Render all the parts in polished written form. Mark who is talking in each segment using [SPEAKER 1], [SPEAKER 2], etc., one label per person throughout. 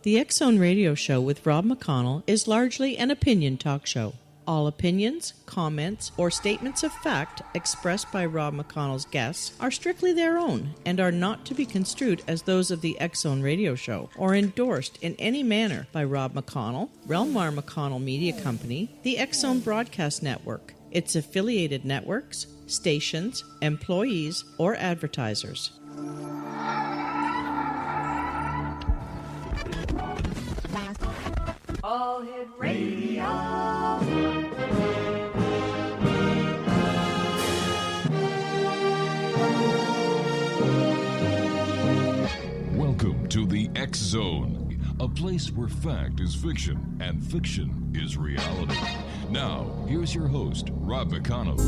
[SPEAKER 1] The X-Zone Radio Show with Rob McConnell is largely an opinion talk show. All opinions, comments, or statements of fact expressed by Rob McConnell's guests are strictly their own and are not to be construed as those of the X-Zone Radio Show or endorsed in any manner by Rob McConnell, rel-mar McConnell Media Company, the X-Zone Broadcast Network, its affiliated networks, stations, employees, or advertisers.
[SPEAKER 2] All Hit Radio.
[SPEAKER 3] Welcome to the X Zone, a place where fact is fiction and fiction is reality. Now, here's your host, Rob McConnell.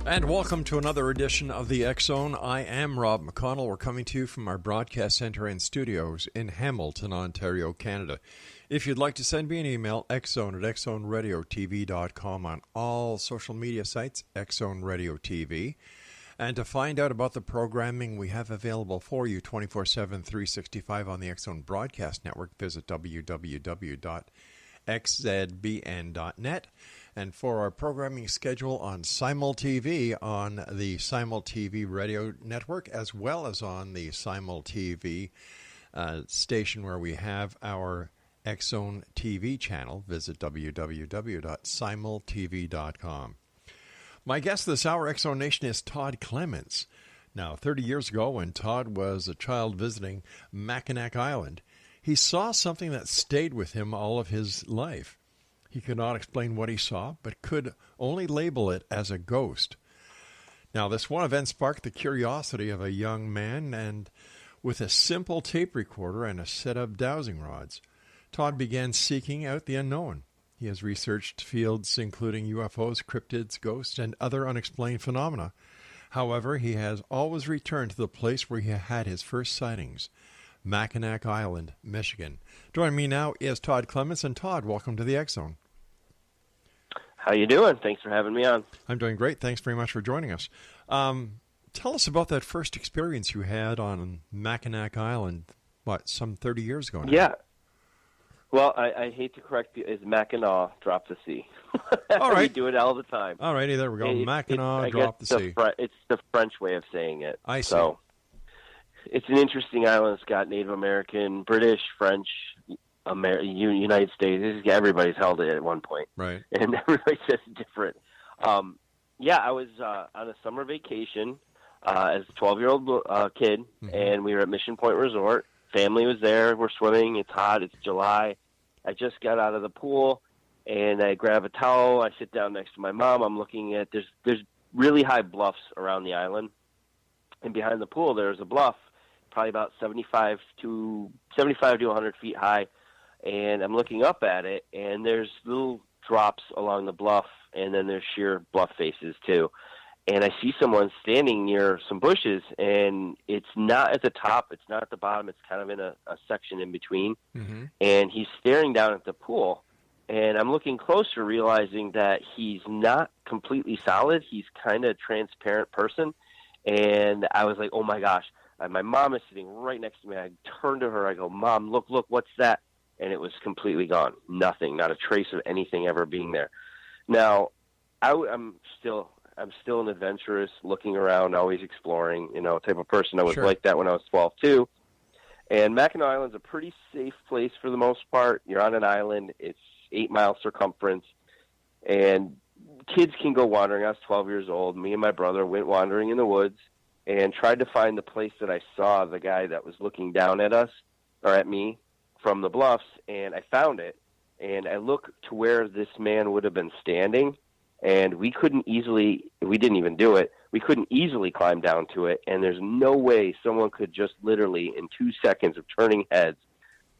[SPEAKER 4] And welcome to another edition of the X-Zone. I am Rob McConnell. We're coming to you from our broadcast center and studios in Hamilton, Ontario, Canada. If you'd like to send me an email, xzone@xzoneradiotv.com, on all social media sites, X-Zone Radio TV. And to find out about the programming we have available for you 24/7, 365 on the X-Zone Broadcast Network, visit www.xzbn.net. And for our programming schedule on Simul TV on the Simul TV radio network, as well as on the Simul TV station where we have our X-Zone TV channel, visit www.simultv.com. My guest this hour, X-Zone Nation, is Todd Clements. Now, 30 years ago, when Todd was a child visiting Mackinac Island, he saw something that stayed with him all of his life. He could not explain what he saw, but could only label it as a ghost. Now, this one event sparked the curiosity of a young man, and with a simple tape recorder and a set of dowsing rods, Todd began seeking out the unknown. He has researched fields including U.F.O.s, cryptids, ghosts, and other unexplained phenomena. However, he has always returned to the place where he had his first sightings, Mackinac Island, Michigan. Joining me now is Todd Clements. And Todd, welcome to the X-Zone.
[SPEAKER 5] How you doing? Thanks for having me on.
[SPEAKER 4] I'm doing great. Thanks very much for joining us. Tell us about that first experience you had on Mackinac Island, some 30 years ago now?
[SPEAKER 5] Yeah. Well, I hate to correct you. It's Mackinac, drop the C.
[SPEAKER 4] All right.
[SPEAKER 5] We do it all the time.
[SPEAKER 4] All righty, there we go. Mackinac, drop the C.
[SPEAKER 5] It's the French way of saying it.
[SPEAKER 4] I see.
[SPEAKER 5] So, it's an interesting island. It's got Native American, British, French, United States. Everybody's held it at one point.
[SPEAKER 4] Right.
[SPEAKER 5] And everybody says different. Yeah, I was on a summer vacation as a 12-year-old kid, and we were at Mission Point Resort. Family was there. We're swimming. It's hot. It's July. I just got out of the pool, and I grab a towel. I sit down next to my mom. I'm looking at there's really high bluffs around the island, and behind the pool there's a bluff, probably about 75 to 100 feet high, and I'm looking up at it, and there's little drops along the bluff, and then there's sheer bluff faces too. And I see someone standing near some bushes, and it's not at the top, it's not at the bottom, it's kind of in a section in between, and he's staring down at the pool, and I'm looking closer, realizing that he's not completely solid, he's kind of a transparent person, and I was like, oh my gosh. My mom is sitting right next to me. I turn to her. I go, Mom, look, what's that? And it was completely gone. Nothing, not a trace of anything ever being there. Now, I'm still an adventurous, looking around, always exploring, type of person. I was like that when I was 12 too. And Mackinac Island's a pretty safe place for the most part. You're on an island. It's 8-mile circumference, and kids can go wandering. I was 12 years old. Me and my brother went wandering in the woods and tried to find the place that I saw the guy that was looking down at us, or at me, from the bluffs, and I found it. And I look to where this man would have been standing, and we didn't even do it, we couldn't easily climb down to it, and there's no way someone could just literally, in 2 seconds of turning heads,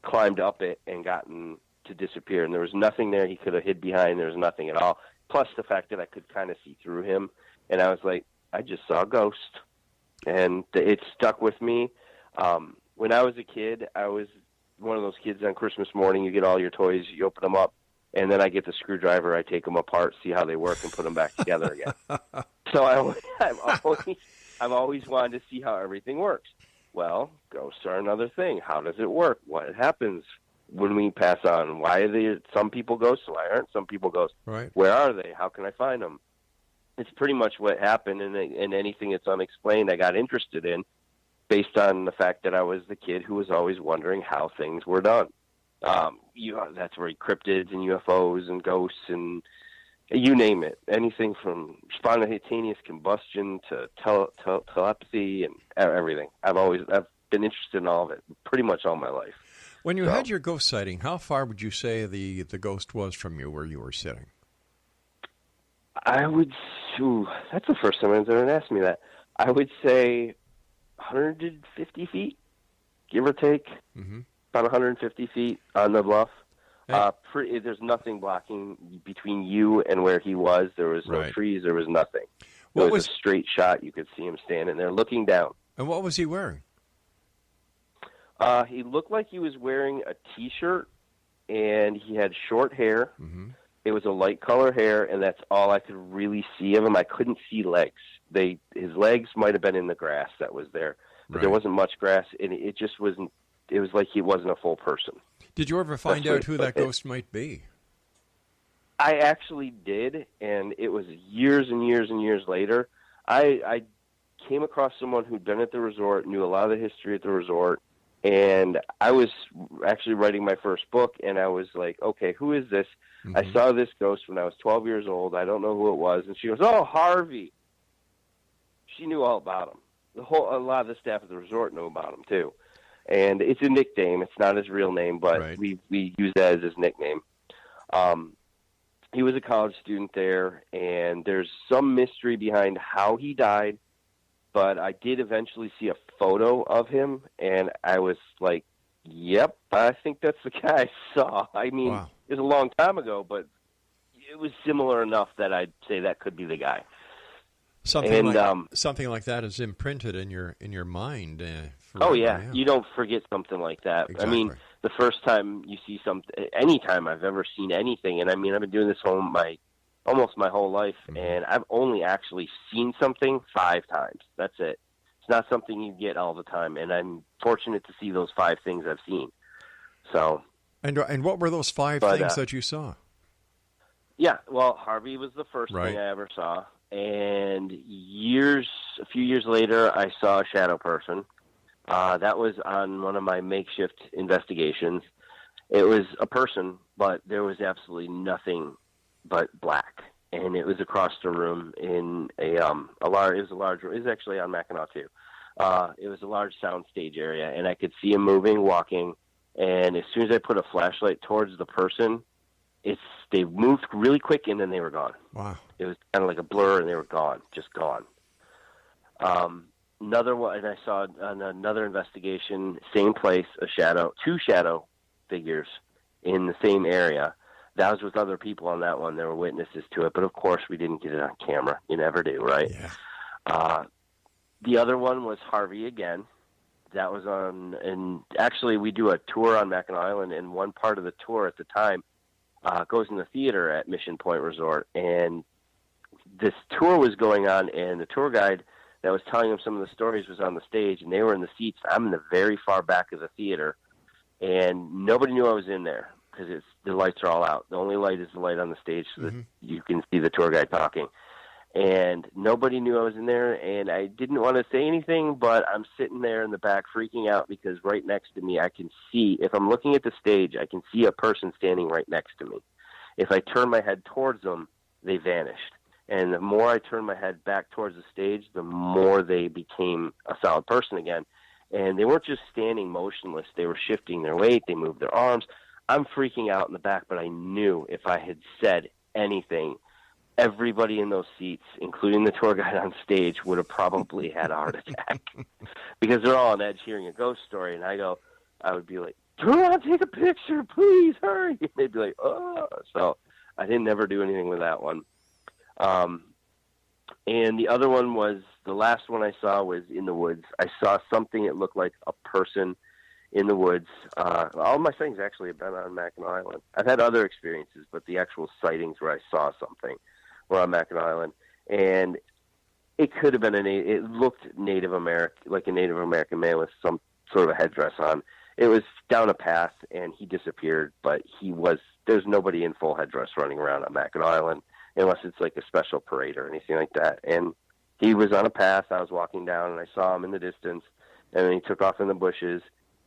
[SPEAKER 5] climbed up it and gotten to disappear, and there was nothing there he could have hid behind. There was nothing at all. Plus the fact that I could kind of see through him, and I was like, I just saw a ghost, and it stuck with me. When I was a kid, I was one of those kids on Christmas morning. You get all your toys, you open them up, and then I get the screwdriver. I take them apart, see how they work, and put them back together again. So I've always wanted to see how everything works. Well, ghosts are another thing. How does it work? What happens when we pass on? Why are some people ghosts? Why aren't some people ghosts?
[SPEAKER 4] Right.
[SPEAKER 5] Where are they? How can I find them? It's pretty much what happened, and anything that's unexplained I got interested in based on the fact that I was the kid who was always wondering how things were done. That's where cryptids and U.F.O.s and ghosts and you name it. Anything from spontaneous combustion to telepathy and everything. I've been interested in all of it pretty much all my life.
[SPEAKER 4] When you had your ghost sighting, how far would you say the ghost was from you where you were sitting?
[SPEAKER 5] That's the first time anyone's ever asked me that. I would say 150 feet, give or take. Mm-hmm. About 150 feet on the bluff. Hey. There's nothing blocking between you and where he was. There was no trees. There was nothing. It was a straight shot. You could see him standing there looking down.
[SPEAKER 4] And what was he wearing?
[SPEAKER 5] He looked like he was wearing a T-shirt, and he had short hair. Mm-hmm. It was a light color hair, and that's all I could really see of him. I couldn't see legs. His legs might have been in the grass that was there, but there wasn't much grass, and it just wasn't. It was like he wasn't a full person. Did
[SPEAKER 4] you ever find out who that ghost might be?
[SPEAKER 5] I actually did, and it was years and years and years later. I came across someone who'd been at the resort, knew a lot of the history at the resort, and I was actually writing my first book, and I was like, okay, who is this? Mm-hmm. I saw this ghost when I was 12 years old. I don't know who it was. And she goes, oh, Harvey. She knew all about him. A lot of the staff at the resort knew about him, too. And it's a nickname. It's not his real name, but we use that as his nickname. He was a college student there, and there's some mystery behind how he died, but I did eventually see a photo of him, and I was like, yep, I think that's the guy I saw. I mean, It was a long time ago, but it was similar enough that I'd say that could be the guy.
[SPEAKER 4] Something like that is imprinted in your mind.
[SPEAKER 5] Forever, yeah, you don't forget something like that. Exactly. I mean, the first time you see something, any time I've ever seen anything, and I mean, I've been doing this almost my whole life, and I've only actually seen something 5 times. That's it. It's not something you get all the time, and I'm fortunate to see those 5 things I've seen. So,
[SPEAKER 4] and what were those 5 things that you saw?
[SPEAKER 5] Yeah, well, Harvey was the first thing I ever saw. And a few years later, I saw a shadow person. That was on one of my makeshift investigations. It was a person, but there was absolutely nothing but black. And it was across the room in it was actually on Mackinac too. It was a large sound stage area, and I could see him moving, walking. And as soon as I put a flashlight towards the person, they moved really quick, and then they were gone. Wow. It was kind of like a blur, and they were gone, just gone. Another one, and I saw on another investigation, same place, 2 shadow figures in the same area. That was with other people on that one. There were witnesses to it, but of course we didn't get it on camera. You never do, right? Yeah. The other one was Harvey again. That was and actually we do a tour on Mackinac Island, and one part of the tour at the time goes in the theater at Mission Point Resort, and this tour was going on, and the tour guide that was telling them some of the stories was on the stage, and they were in the seats. I'm in the very far back of the theater, and nobody knew I was in there because the lights are all out. The only light is the light on the stage so that you can see the tour guide talking. And nobody knew I was in there, and I didn't want to say anything, but I'm sitting there in the back freaking out because right next to me I can see, if I'm looking at the stage, I can see a person standing right next to me. If I turn my head towards them, they vanished. And the more I turned my head back towards the stage, the more they became a solid person again. And they weren't just standing motionless. They were shifting their weight. They moved their arms. I'm freaking out in the back, but I knew if I had said anything, everybody in those seats, including the tour guide on stage, would have probably had a heart attack because they're all on edge hearing a ghost story. And I would be like, turn around, take a picture, please, hurry. And they'd be like, oh. So I didn't ever do anything with that one. And the other one was, the last one I saw was in the woods. I saw something that looked like a person in the woods. All my sightings actually have been on Mackinac Island. I've had other experiences, but the actual sightings where I saw something were on Mackinac Island. And it could have been it looked Native American, like a Native American man with some sort of a headdress on. It was down a path, and he disappeared, but there's nobody in full headdress running around on Mackinac Island, unless it's like a special parade or anything like that. And he was on a path. I was walking down, and I saw him in the distance, and then he took off in the bushes,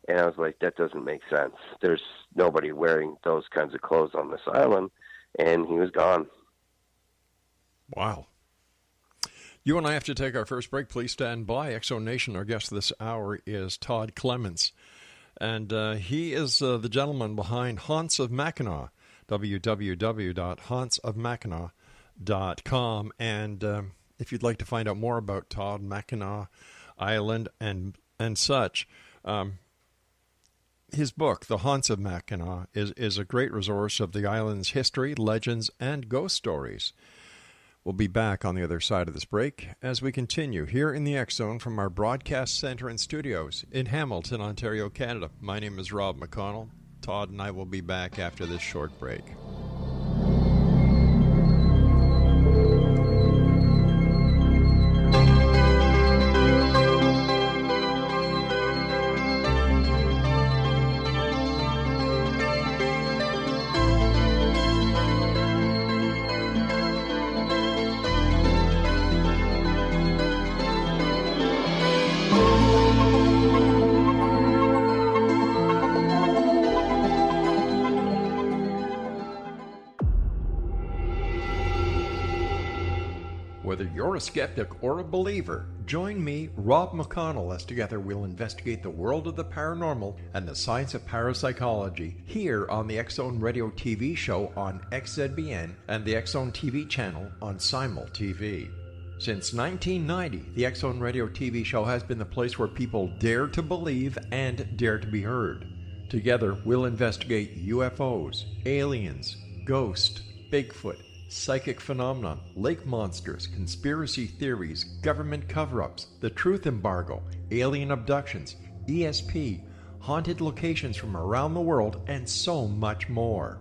[SPEAKER 5] and I was like, that doesn't make sense. There's nobody wearing those kinds of clothes on this island, and he was gone.
[SPEAKER 4] Wow. You and I have to take our first break. Please stand by. Exo Nation, our guest this hour is Todd Clements, and he is the gentleman behind Haunts of Mackinac, www.hauntsofmackinac.com. And if you'd like to find out more about Todd, Mackinac Island, and such, his book, The Haunts of Mackinac, is a great resource of the island's history, legends, and ghost stories. We'll be back on the other side of this break as we continue here in the X Zone from our broadcast center and studios in Hamilton, Ontario, Canada. My name is Rob McConnell. Todd and I will be back after this short break. Whether you're a skeptic or a believer, join me, Rob McConnell, as together we'll investigate the world of the paranormal and the science of parapsychology here on the X Zone Radio TV show on XZBN and the X Zone TV channel on Simul TV. Since 1990, the X Zone Radio TV show has been the place where people dare to believe and dare to be heard. Together, we'll investigate UFOs, aliens, ghosts, Bigfoot, psychic phenomenon, lake monsters, conspiracy theories, government cover-ups, the truth embargo, alien abductions, ESP, haunted locations from around the world, and so much more.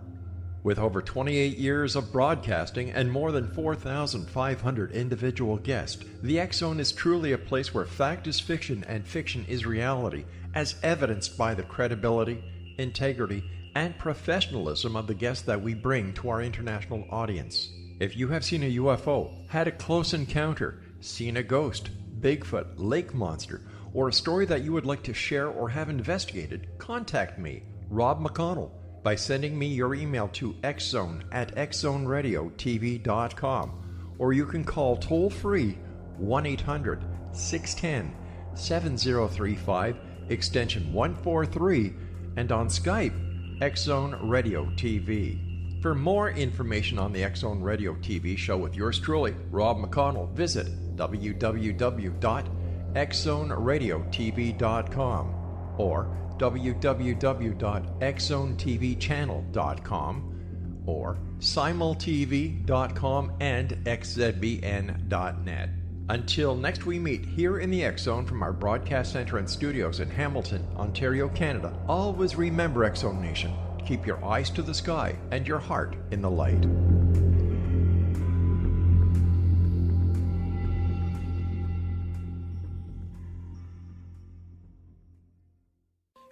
[SPEAKER 4] With over 28 years of broadcasting and more than 4,500 individual guests, the X Zone is truly a place where fact is fiction and fiction is reality, as evidenced by the credibility, integrity, and professionalism of the guests that we bring to our international audience. If you have seen a UFO, had a close encounter, seen a ghost, Bigfoot, lake monster, or a story that you would like to share or have investigated, contact me, Rob McConnell, by sending me your email to xzone@xzoneradiotv.com, or you can call toll-free 1-800-610-7035, extension 143, and on Skype, X Zone Radio TV. For more information on the X Zone Radio TV show with yours truly, Rob McConnell, visit www.xzoneradiotv.com or www.xzonetvchannel.com or simultv.com and xzbn.net. Until next we meet here in the X Zone from our broadcast center and studios in Hamilton, Ontario, Canada, always remember, X Zone Nation, keep your eyes to the sky and your heart in the light.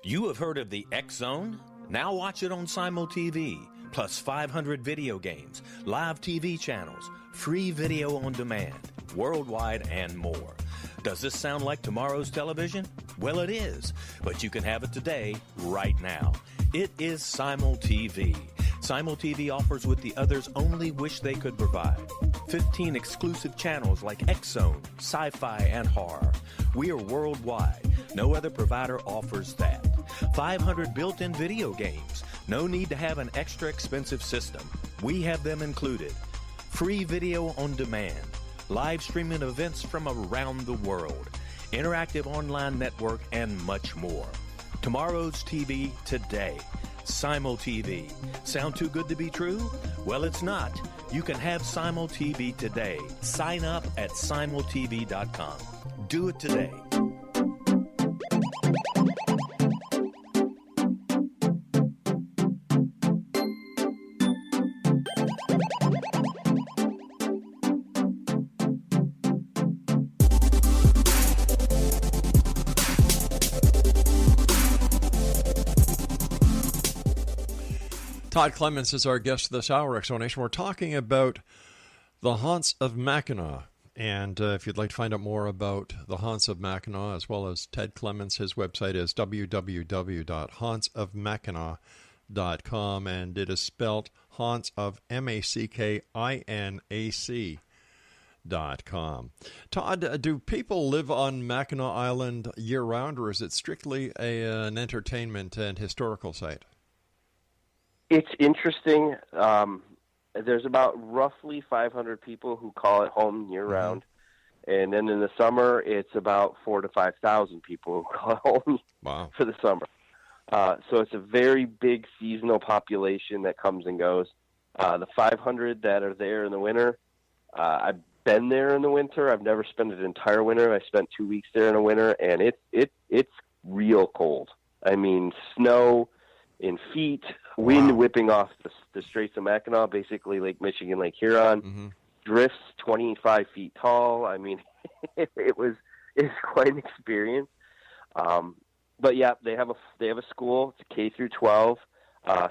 [SPEAKER 6] You have heard of the X Zone? Now watch it on Simul TV, plus 500 video games, live TV channels, free video on demand, worldwide, and more. Does this sound like tomorrow's television? Well, it is, but you can have it today, right now. It is Simul TV. Simul TV offers what the others only wish they could provide. 15 exclusive channels like X Zone, sci-fi, and horror. We are worldwide. No other provider offers that. 500 built-in video games. No need to have an extra expensive system. We have them included. Free video on demand. Live streaming events from around the world. Interactive online network, and much more. Tomorrow's TV today. Simul TV. Sound too good to be true? Well, it's not. You can have Simul TV today. Sign up at simultv.com. Do it today.
[SPEAKER 4] Todd Clements is our guest this hour, Explanation. We're talking about the Haunts of Mackinac. And if you'd like to find out more about the Haunts of Mackinac, as well as Ted Clements, his website is www.hauntsofmackinac.com, and it is spelled Haunts of MACKINAC.com. Todd, do people live on Mackinac Island year-round, or is it strictly an entertainment and historical site?
[SPEAKER 5] It's interesting. There's about roughly 500 people who call it home year-round. And then in the summer, it's about 4,000 to 5,000 people who call it home for the summer. So it's a very big seasonal population that comes and goes. The 500 that are there in the winter, I've been there in the winter. I've never spent an entire winter. I spent 2 weeks there in the winter, and it's real cold. I mean, snow in feet, wind whipping off the Straits of Mackinac, basically Lake Michigan, Lake Huron, drifts 25 feet tall. I mean, it's quite an experience. But yeah, they have a school. It's K through 12.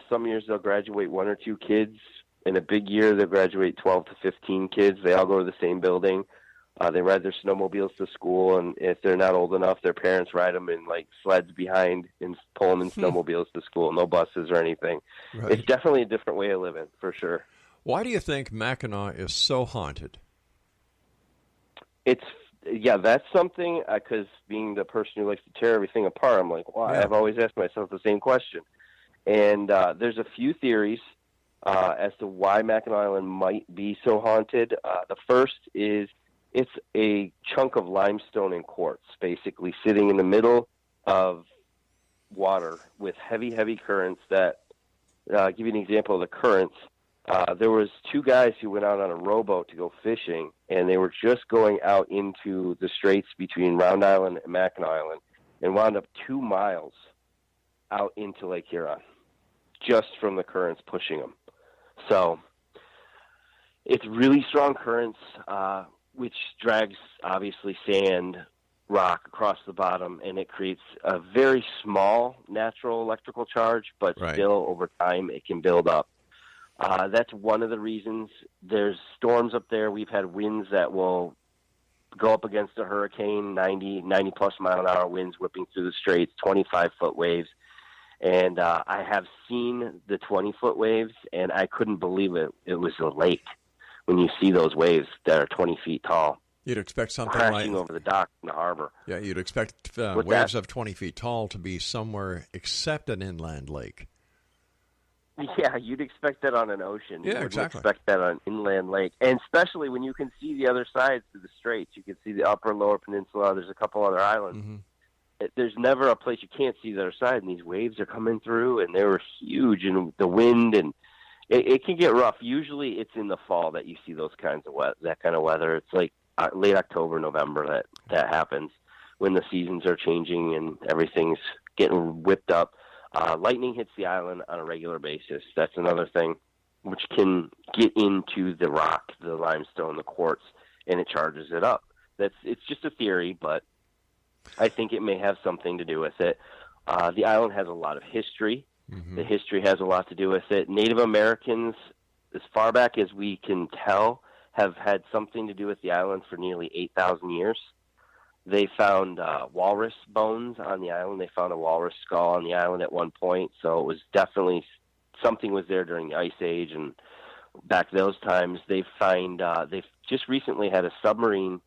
[SPEAKER 5] Some years they'll graduate 1 or 2 kids. In a big year, they'll graduate 12 to 15 kids. They all go to the same building. They ride their snowmobiles to school, and if they're not old enough, their parents ride them in like sleds behind and pull them in snowmobiles to school. No buses or anything. Right. It's definitely a different way of living, for sure.
[SPEAKER 4] Why do you think Mackinac is so haunted?
[SPEAKER 5] That's something, because being the person who likes to tear everything apart, I'm like, wow, I've always asked myself the same question. And there's a few theories as to why Mackinac Island might be so haunted. The first is it's a chunk of limestone and quartz, basically sitting in the middle of water with heavy, heavy currents that, give you an example of the currents. There was 2 guys who went out on a rowboat to go fishing, and they were just going out into the straits between Round Island and Mackinac Island and wound up 2 miles out into Lake Huron just from the currents pushing them. So it's really strong currents, which drags, obviously, sand, rock across the bottom, and it creates a very small natural electrical charge, but still, over time, it can build up. That's one of the reasons. There's storms up there. We've had winds that will go up against a hurricane, 90-plus mile-an-hour winds whipping through the straits, 25-foot waves. And I have seen the 20-foot waves, and I couldn't believe it. It was a lake. When you see those waves that are 20 feet tall,
[SPEAKER 4] you'd expect something
[SPEAKER 5] crashing over the dock in the harbor.
[SPEAKER 4] Yeah, you'd expect waves of 20 feet tall to be somewhere except an inland lake.
[SPEAKER 5] Yeah, you'd expect that on an ocean.
[SPEAKER 4] Yeah, exactly.
[SPEAKER 5] You'd expect that on an inland lake, and especially when you can see the other sides of the straits. You can see the upper and lower peninsula. There's a couple other islands. There's never a place you can't see the other side, and these waves are coming through, and they were huge, and the wind, and it can get rough. Usually it's in the fall that you see those kinds of that kind of weather. It's like late October, November that happens when the seasons are changing and everything's getting whipped up. Lightning hits the island on a regular basis. That's another thing, which can get into the rock, the limestone, the quartz, and it charges it up. It's just a theory, but I think it may have something to do with it. The island has a lot of history. The history has a lot to do with it. Native Americans, as far back as we can tell, have had something to do with the island for nearly 8,000 years. They found walrus bones on the island. They found a walrus skull on the island at one point. So it was definitely something was there during the Ice Age. And back those times, they've just recently had a submarine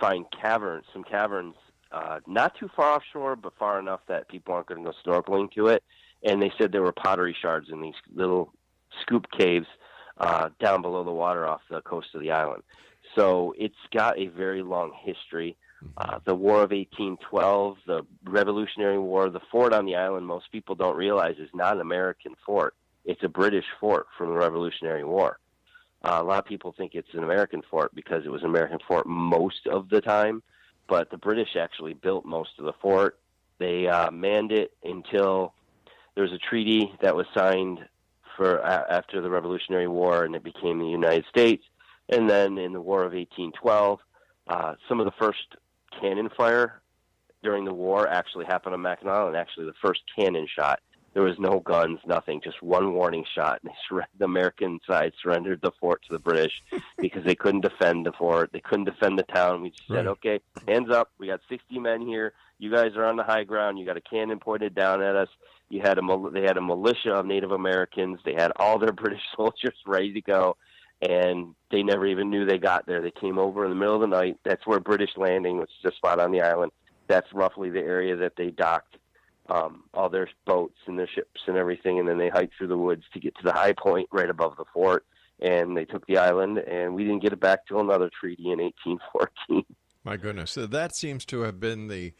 [SPEAKER 5] find some caverns, not too far offshore, but far enough that people aren't going to go snorkeling to it. And they said there were pottery shards in these little scoop caves down below the water off the coast of the island. So it's got a very long history. The War of 1812, the Revolutionary War, the fort on the island, most people don't realize is not an American fort. It's a British fort from the Revolutionary War. A lot of people think it's an American fort because it was an American fort most of the time, but the British actually built most of the fort. They manned it until there was a treaty that was signed after the Revolutionary War, and it became the United States. And then in the War of 1812, some of the first cannon fire during the war actually happened on Mackinac Island. Actually, the first cannon shot. There was no guns, nothing, just one warning shot. And the American side surrendered the fort to the British because they couldn't defend the fort. They couldn't defend the town. We just said, okay, hands up. We got 60 men here. You guys are on the high ground. You got a cannon pointed down at us. They had a militia of Native Americans. They had all their British soldiers ready to go, and they never even knew they got there. They came over in the middle of the night. That's where British Landing, which is a spot on the island, that's roughly the area that they docked all their boats and their ships and everything, and then they hiked through the woods to get to the high point right above the fort, and they took the island, and we didn't get it back till another treaty in 1814.
[SPEAKER 4] My goodness. So that seems to have been the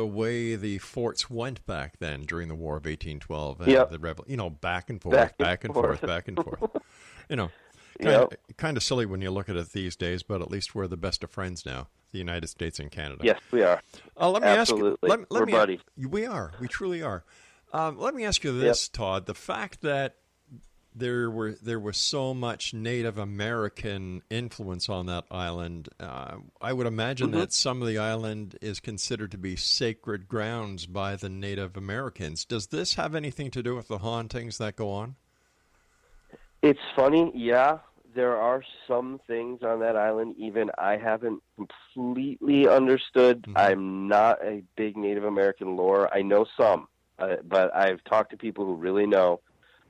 [SPEAKER 4] way the forts went back then during the War of 1812.
[SPEAKER 5] Yep.
[SPEAKER 4] Back and forth, back and forth. Kind of silly when you look at it these days, but at least we're the best of friends now, the United States and Canada.
[SPEAKER 5] Yes, we are.
[SPEAKER 4] Let me
[SPEAKER 5] Absolutely.
[SPEAKER 4] ask you.
[SPEAKER 5] We're buddies.
[SPEAKER 4] We are. We truly are. Let me ask you this, Todd. The fact that there was so much Native American influence on that island, I would imagine that some of the island is considered to be sacred grounds by the Native Americans. Does this have anything to do with the hauntings that go on?
[SPEAKER 5] It's funny, yeah. There are some things on that island even I haven't completely understood. I'm not a big Native American lore. I know some, but I've talked to people who really know.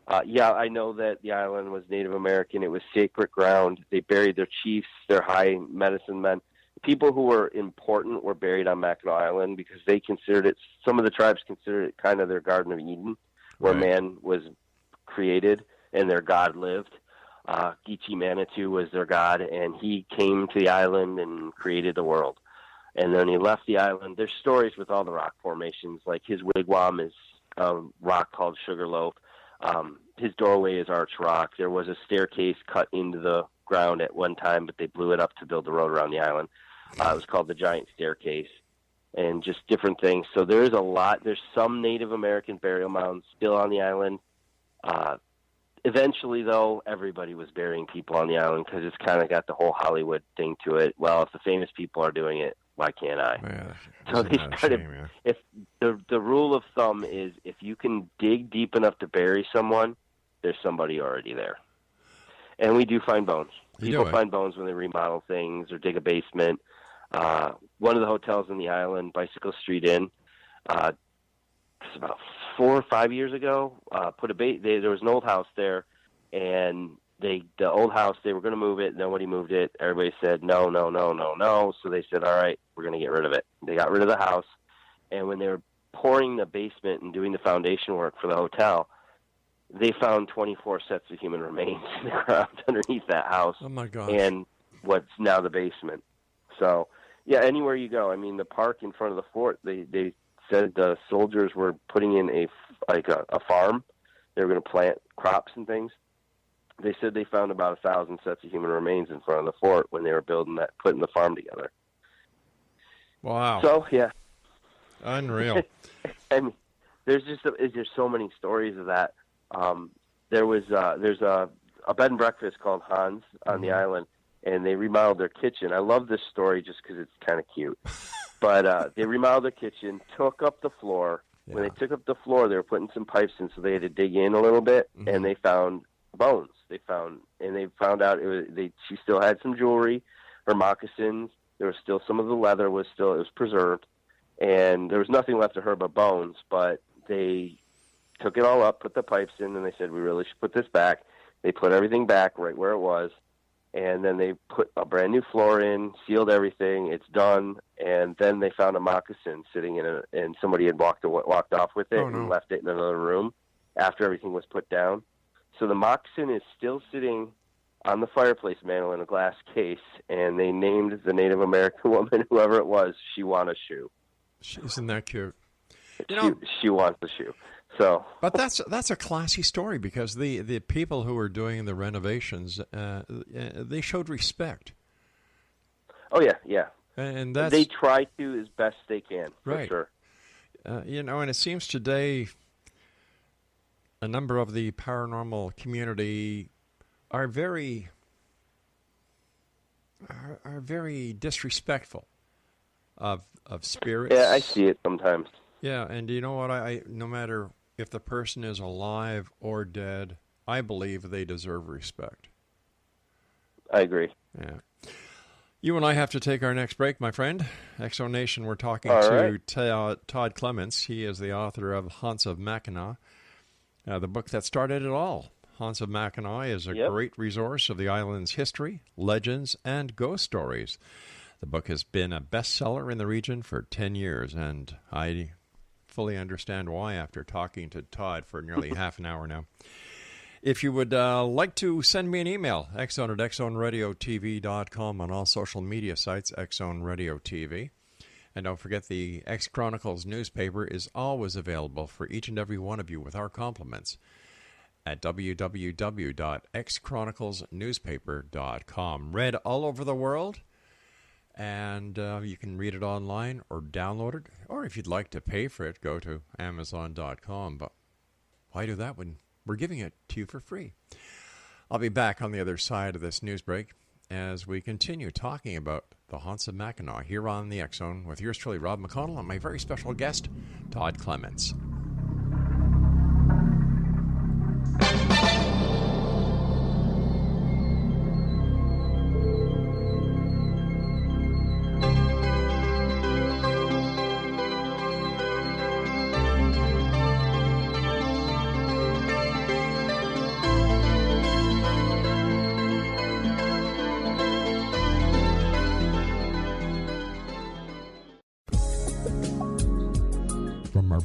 [SPEAKER 5] I know that the island was Native American. It was sacred ground. They buried their chiefs, their high medicine men. People who were important were buried on Mackinac Island because they considered it, some of the tribes considered it kind of their Garden of Eden, where man was created and their God lived. Geechee Manitou was their god, and he came to the island and created the world. And then he left the island. There's stories with all the rock formations, like his wigwam is a rock called Sugarloaf. His doorway is arch rock. There was a staircase cut into the ground at one time, but they blew it up to build the road around the island. It was called the Giant Staircase, and just different things. So there's a lot. There's some Native American burial mounds still on the island. Eventually, though, everybody was burying people on the island because it's kind of got the whole Hollywood thing to it. Well, if the famous people are doing it, why can't I?
[SPEAKER 4] Yeah,
[SPEAKER 5] so they started. If the rule of thumb is, if you can dig deep enough to bury someone, there's somebody already there. And we do find bones. People find bones when they remodel things or dig a basement. One of the hotels on the island, Bicycle Street Inn, about 4 or 5 years ago, there was an old house there, and the old house, they were going to move it. Nobody moved it. Everybody said no. So they said, all right, we're going to get rid of it. They got rid of the house, and when they were pouring the basement and doing the foundation work for the hotel, they found 24 sets of human remains in the ground underneath that house.
[SPEAKER 4] Oh my gosh.
[SPEAKER 5] And what's now the basement. So yeah, anywhere you go, I mean, the park in front of the fort, they said the soldiers were putting in a farm. They were going to plant crops and things. They said they found about 1,000 sets of human remains in front of the fort when they were putting the farm together.
[SPEAKER 4] Wow.
[SPEAKER 5] So yeah,
[SPEAKER 4] unreal.
[SPEAKER 5] I mean, there's so many stories of that. There's a bed and breakfast called Hans on the island, and they remodeled their kitchen. I love this story just because it's kind of cute. But they remodeled their kitchen, took up the floor. Yeah. When they took up the floor, they were putting some pipes in, so they had to dig in a little bit, and they found bones. They found out she still had some jewelry, her moccasins. There was still some of the leather it was preserved, and there was nothing left of her but bones. But they took it all up, put the pipes in, and they said, we really should put this back. They put everything back right where it was. And then they put a brand new floor in, sealed everything. It's done. And then they found a moccasin sitting and somebody had walked off with it and left it in another room after everything was put down. So the moccasin is still sitting on the fireplace mantle in a glass case, and they named the Native American woman, whoever it was, She Want a Shoe.
[SPEAKER 4] Isn't that cute?
[SPEAKER 5] She wants a shoe. So,
[SPEAKER 4] but that's a classy story, because the people who were doing the renovations, they showed respect.
[SPEAKER 5] Oh yeah.
[SPEAKER 4] And
[SPEAKER 5] they try to as best they can, for
[SPEAKER 4] right.
[SPEAKER 5] sure.
[SPEAKER 4] And it seems today a number of the paranormal community are very disrespectful of spirits.
[SPEAKER 5] Yeah, I see it sometimes.
[SPEAKER 4] Yeah, and you know what? I no matter if the person is alive or dead, I believe they deserve respect.
[SPEAKER 5] I agree.
[SPEAKER 4] Yeah. You and I have to take our next break, my friend. Exo Nation, we're talking Todd Clements. He is the author of Haunts of Mackinac, the book that started it all. Haunts of Mackinac is a great resource of the island's history, legends, and ghost stories. The book has been a bestseller in the region for 10 years, and I fully understand why after talking to Todd for nearly half an hour now. If you would like to send me an email, X-Zone at XZoneRadioTV.com, on all social media sites, X-Zone Radio TV. And don't forget, the X Chronicles newspaper is always available for each and every one of you with our compliments at www.xchroniclesnewspaper.com. Read all over the world, and you can read it online or download it. Or if you'd like to pay for it, go to Amazon.com. But why do that when we're giving it to you for free? I'll be back on the other side of this news break as we continue talking about the Haunts of Mackinac here on the X-Zone with yours truly, Rob McConnell, and my very special guest, Todd Clements.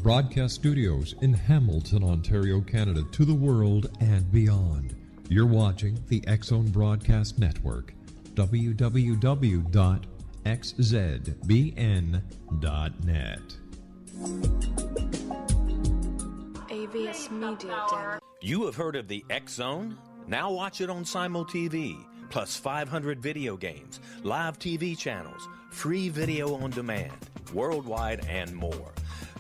[SPEAKER 7] Broadcast studios in Hamilton, Ontario, Canada, to the world and beyond. You're watching the X-Zone Broadcast Network, www.xzbn.net.
[SPEAKER 8] AVS Media Den.
[SPEAKER 6] You have heard of the X-Zone? Now watch it on Simul TV, plus 500 video games, live TV channels, free video on demand, worldwide, and more.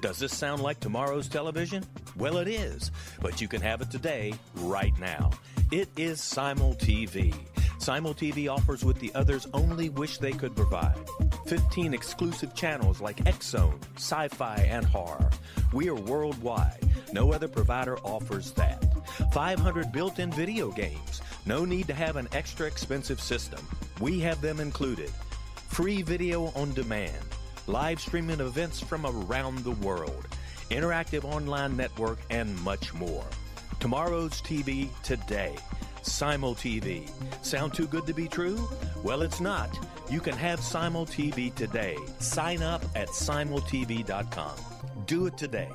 [SPEAKER 6] Does this sound like tomorrow's television? Well, it is, but you can have it today, right now. It is Simul TV. Simul TV offers what the others only wish they could provide. 15 exclusive channels like X-Zone, Sci-Fi, and Horror. We are worldwide. No other provider offers that. 500 built-in video games. No need to have an extra expensive system. We have them included. Free video on demand. Live streaming events from around the world, interactive online network, and much more. Tomorrow's TV today. Simul TV. Sound too good to be true? Well, it's not. You can have Simul TV today. Sign up at simultv.com. Do it today.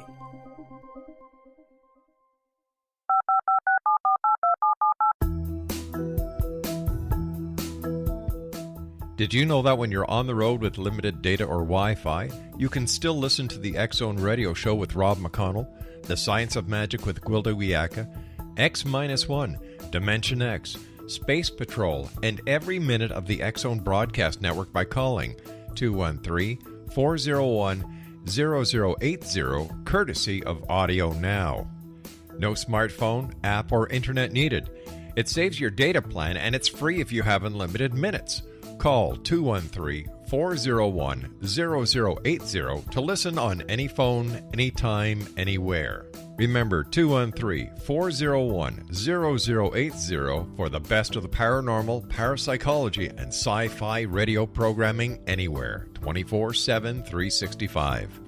[SPEAKER 4] Did you know that when you're on the road with limited data or Wi-Fi, you can still listen to the X-Zone Radio Show with Rob McConnell, The Science of Magic with Gwilda Wiyaka, X-1, Dimension X, Space Patrol, and every minute of the X-Zone Broadcast Network by calling 213-401-0080, courtesy of Audio Now. No smartphone, app, or internet needed. It saves your data plan, and it's free if you have unlimited minutes. Call 213-401-0080 to listen on any phone, anytime, anywhere. Remember, 213-401-0080 for the best of the paranormal, parapsychology, and sci-fi radio programming anywhere, 24/7, 365.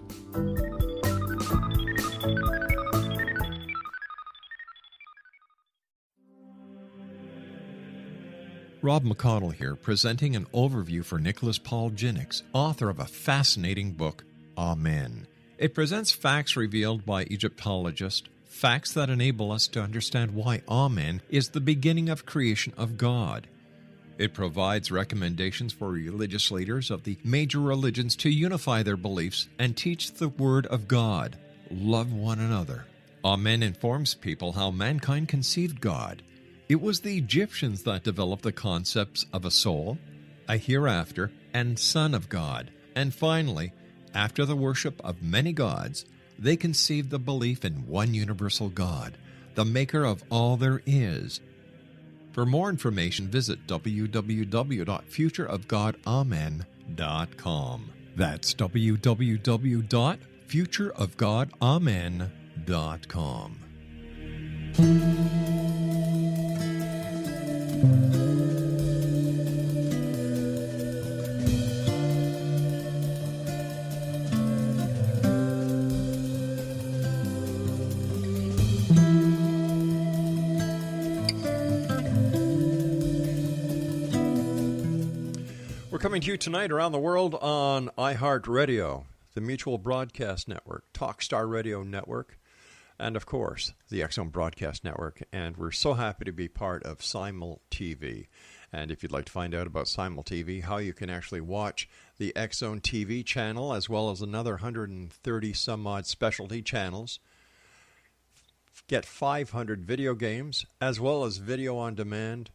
[SPEAKER 4] Rob McConnell here, presenting an overview for Nicholas Paul Jennings, author of a fascinating book, Amen. It presents facts revealed by Egyptologist,
[SPEAKER 7] facts that enable us to understand why Amen is the beginning of creation of God. It provides recommendations for religious leaders of the major religions to unify their beliefs and teach the Word of God. Love one another. Amen informs people how mankind conceived God. It was the Egyptians that developed the concepts of a soul, a hereafter, and Son of God. And finally, after the worship of many gods, they conceived the belief in one universal God, the maker of all there is. For more information, visit www.futureofgodamen.com. That's www.futureofgodamen.com.
[SPEAKER 4] We're coming to you tonight around the world on iHeartRadio, the Mutual Broadcast Network, Talkstar Radio Network, and of course, the X Zone Broadcast Network. And we're so happy to be part of Simul TV. And if you'd like to find out about Simul TV, how you can actually watch the X Zone TV channel, as well as another 130 some odd specialty channels, get 500 video games, as well as video on demand.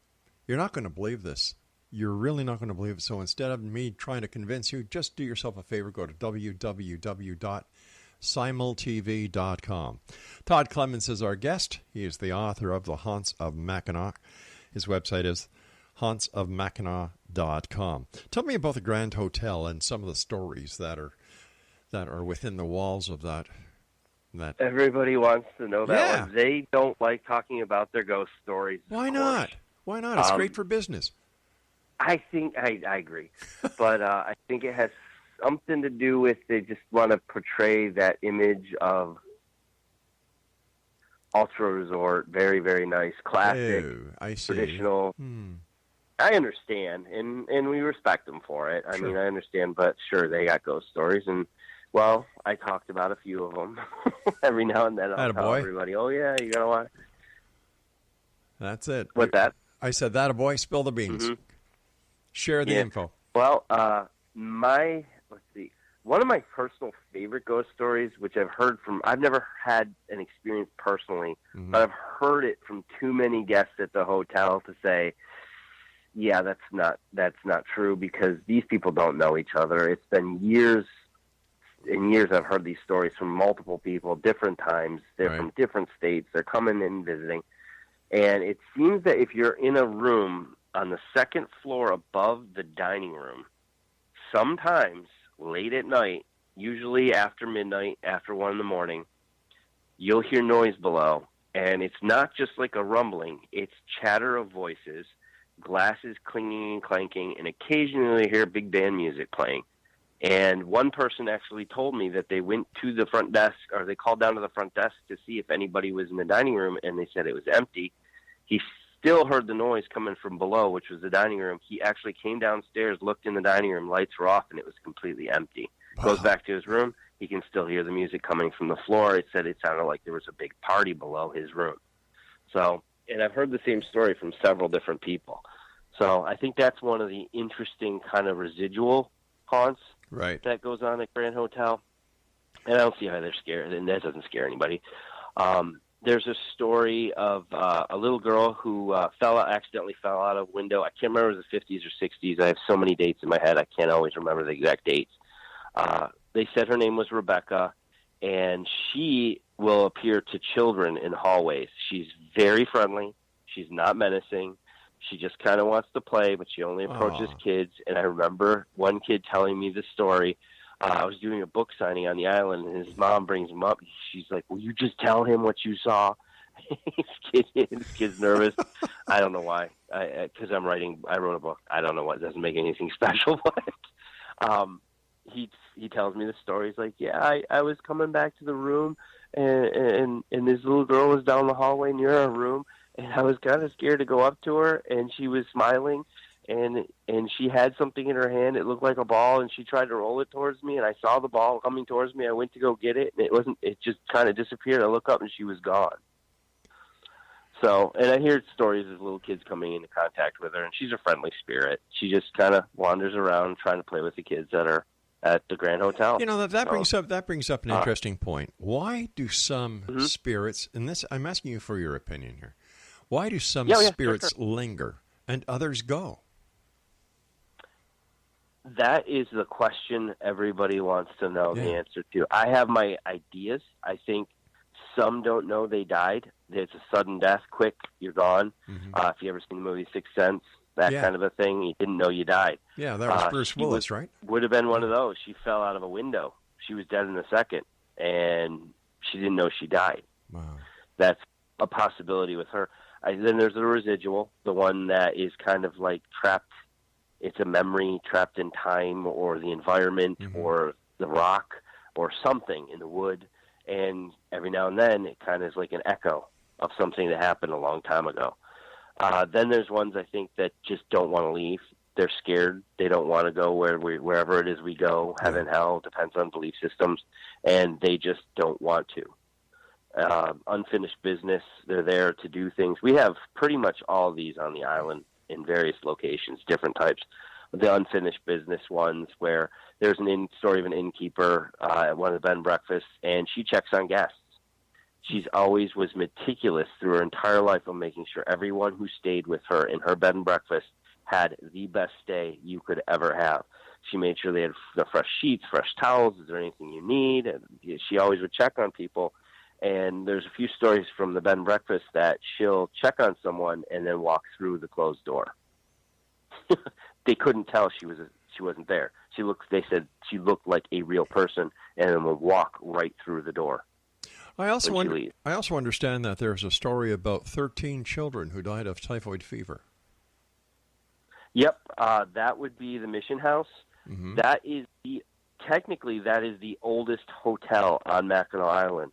[SPEAKER 4] You're not going to believe this. You're really not going to believe it. So instead of me trying to convince you, just do yourself a favor. Go to www.simultv.com. Todd Clements is our guest. He is the author of The Haunts of Mackinac. His website is hauntsofmackinac.com. Tell me about the Grand Hotel and some of the stories that are within the walls of that.
[SPEAKER 5] Everybody wants to know that
[SPEAKER 4] Yeah.
[SPEAKER 5] one. They don't like talking about their ghost stories.
[SPEAKER 4] Why not? Why not? It's great for business.
[SPEAKER 5] I think I agree, but I think it has something to do with they just want to portray that image of ultra resort, very, very nice, classic,
[SPEAKER 4] I see.
[SPEAKER 5] traditional. I understand, and we respect them for it. I mean, I understand, but sure, they got ghost stories, and well, I talked about a few of them every now and then. I'll tell everybody, oh yeah, you gotta watch.
[SPEAKER 4] That's it.
[SPEAKER 5] What's that?
[SPEAKER 4] I said that a boy. Spill the beans.
[SPEAKER 5] Mm-hmm.
[SPEAKER 4] Share the info.
[SPEAKER 5] Well, let's see. One of my personal favorite ghost stories, which I've heard from, I've never had an experience personally, but I've heard it from too many guests at the hotel to say, yeah, that's not true, because these people don't know each other. It's been years and years I've heard these stories from multiple people, different times. They're from different states. They're coming in visiting. And it seems that if you're in a room on the second floor above the dining room, sometimes late at night, usually after midnight, after 1 a.m, you'll hear noise below. And it's not just like a rumbling. It's chatter of voices, glasses clinging and clanking, and occasionally you hear big band music playing. And one person actually told me that they went to the front desk, or they called down to the front desk to see if anybody was in the dining room, and they said it was empty. He still heard the noise coming from below, which was the dining room. He actually came downstairs, looked in the dining room, lights were off, and it was completely empty. Wow. Goes back to his room. He can still hear the music coming from the floor. It said it sounded like there was a big party below his room. So, and I've heard the same story from several different people. So I think that's one of the interesting kind of residual haunts that goes on at Grand Hotel. And I don't see how they're scared, and that doesn't scare anybody. There's a story of a little girl who accidentally fell out of a window. I can't remember if it was the 50s or 60s. I have so many dates in my head, I can't always remember the exact dates. They said her name was Rebecca, and she will appear to children in hallways. She's very friendly. She's not menacing. She just kind of wants to play, but she only approaches kids. And I remember one kid telling me this story. I was doing a book signing on the island, and his mom brings him up. She's like, will you just tell him what you saw? This kid's nervous. I don't know why. Because I wrote a book. I don't know what. It doesn't make anything special. But he tells me the story. He's like, yeah, I was coming back to the room, and this little girl was down the hallway near our room, and I was kind of scared to go up to her, and she was smiling, and she had something in her hand. It looked like a ball, and she tried to roll it towards me, and I saw the ball coming towards me. I went to go get it, and it just kind of disappeared. I look up, and she was gone. So, and I hear stories of little kids coming into contact with her, and she's a friendly spirit. She just kind of wanders around trying to play with the kids that are at the Grand Hotel.
[SPEAKER 4] You know, that brings up an interesting point. Why do some spirits, and this, I'm asking you for your opinion here, why do some spirits linger and others go?
[SPEAKER 5] That is the question everybody wants to know the answer to. I have my ideas. I think some don't know they died. It's a sudden death, quick, you're gone. If you ever seen the movie Sixth Sense, that kind of a thing, you didn't know you died.
[SPEAKER 4] Yeah, that was Bruce Willis, right?
[SPEAKER 5] Would have been one of those. She fell out of a window. She was dead in a second, and she didn't know she died.
[SPEAKER 4] Wow.
[SPEAKER 5] That's a possibility with her. Then there's the residual, the one that is kind of like trapped. It's a memory trapped in time or the environment or the rock or something in the wood. And every now and then it kind of is like an echo of something that happened a long time ago. Then there's ones I think that just don't want to leave. They're scared. They don't want to go wherever it is we go. Heaven, hell, depends on belief systems. And they just don't want to. Unfinished business. They're there to do things. We have pretty much all of these on the island in various locations, different types. The unfinished business ones where there's story of an innkeeper at one of the bed and breakfasts, and she checks on guests. She's always was meticulous through her entire life of making sure everyone who stayed with her in her bed and breakfast had the best stay you could ever have. She made sure they had the fresh sheets, fresh towels. Is there anything you need? And she always would check on people. And there's a few stories from the bed and breakfast that she'll check on someone and then walk through the closed door. They couldn't tell she wasn't there. They said she looked like a real person and then would walk right through the door.
[SPEAKER 4] I also understand that there's a story about 13 children who died of typhoid fever.
[SPEAKER 5] Yep, that would be the Mission House. That is technically the oldest hotel on Mackinac Island.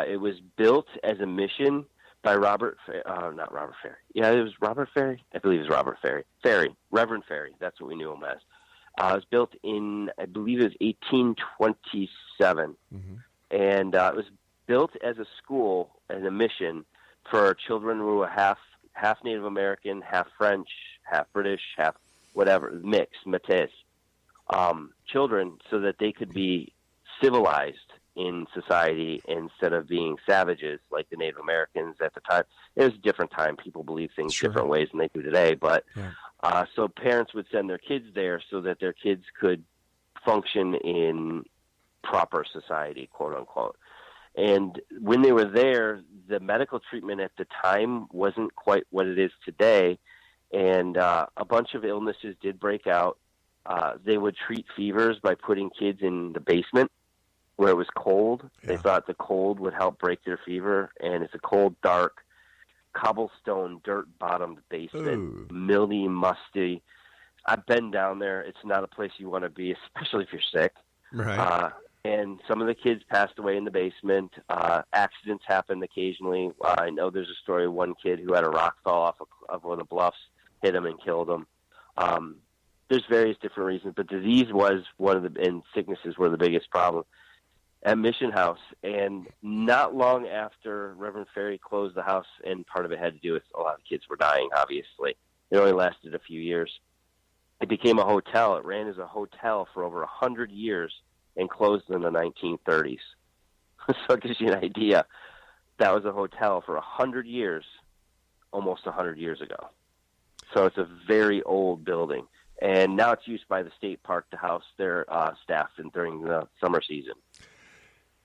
[SPEAKER 5] It was built as a mission by not Robert Ferry. Yeah, it was Robert Ferry. I believe it was Robert Ferry. Reverend Ferry. That's what we knew him as. It was built in, I believe it was 1827. And it was built as a school, as a mission for children who were half Native American, half French, half British, half whatever, mixed, métis, children, so that they could be civilized in society instead of being savages like the Native Americans at the time. It was a different time. People believe things different ways than they do today. But so parents would send their kids there so that their kids could function in proper society, quote unquote. And when they were there, the medical treatment at the time wasn't quite what it is today. And a bunch of illnesses did break out. They would treat fevers by putting kids in the basement where it was cold. They thought the cold would help break their fever. And it's a cold, dark, cobblestone, dirt-bottomed basement, mildy, musty. I've been down there. It's not a place you want to be, especially if you're sick.
[SPEAKER 4] Right.
[SPEAKER 5] And some of the kids passed away in the basement. Accidents happened occasionally. I know there's a story of one kid who had a rock fall off of one of the bluffs, hit him and killed him. There's various different reasons, but disease was and sicknesses were the biggest problem at Mission House. And not long after Reverend Ferry closed the house, and part of it had to do with a lot of kids were dying, obviously. It only lasted a few years. It became a hotel. It ran as a hotel for over 100 years and closed in the 1930s. So it gives you an idea. That was a hotel for 100 years, almost 100 years ago. So it's a very old building. And now it's used by the state park to house their staff during the summer season.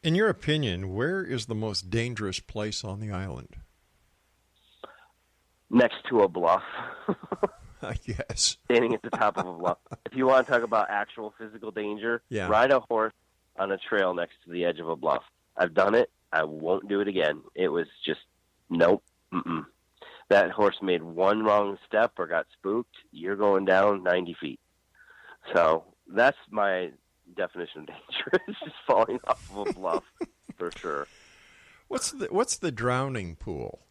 [SPEAKER 4] In your opinion, where is the most dangerous place on the island?
[SPEAKER 5] Next to a bluff.
[SPEAKER 4] Yes.
[SPEAKER 5] Standing at the top of a bluff. If you want to talk about actual physical danger, ride a horse on a trail next to the edge of a bluff. I've done it. I won't do it again. It was just, nope. That horse made one wrong step or got spooked, you're going down 90 feet. So that's my definition of danger. It's just falling off of a bluff for sure.
[SPEAKER 4] What's the drowning pool?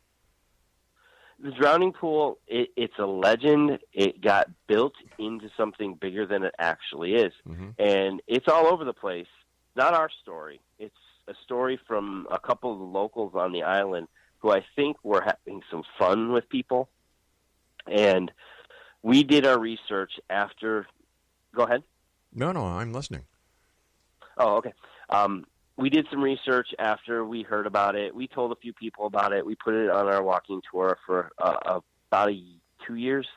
[SPEAKER 5] The drowning pool, it's a legend. It got built into something bigger than it actually is.
[SPEAKER 4] Mm-hmm.
[SPEAKER 5] And it's all over the place. Not our story. It's a story from a couple of the locals on the island who I think were having some fun with people. And we did our research after... Go ahead.
[SPEAKER 4] No, I'm listening.
[SPEAKER 5] Oh, okay. We did some research after we heard about it. We told a few people about it. We put it on our walking tour for about 2 years,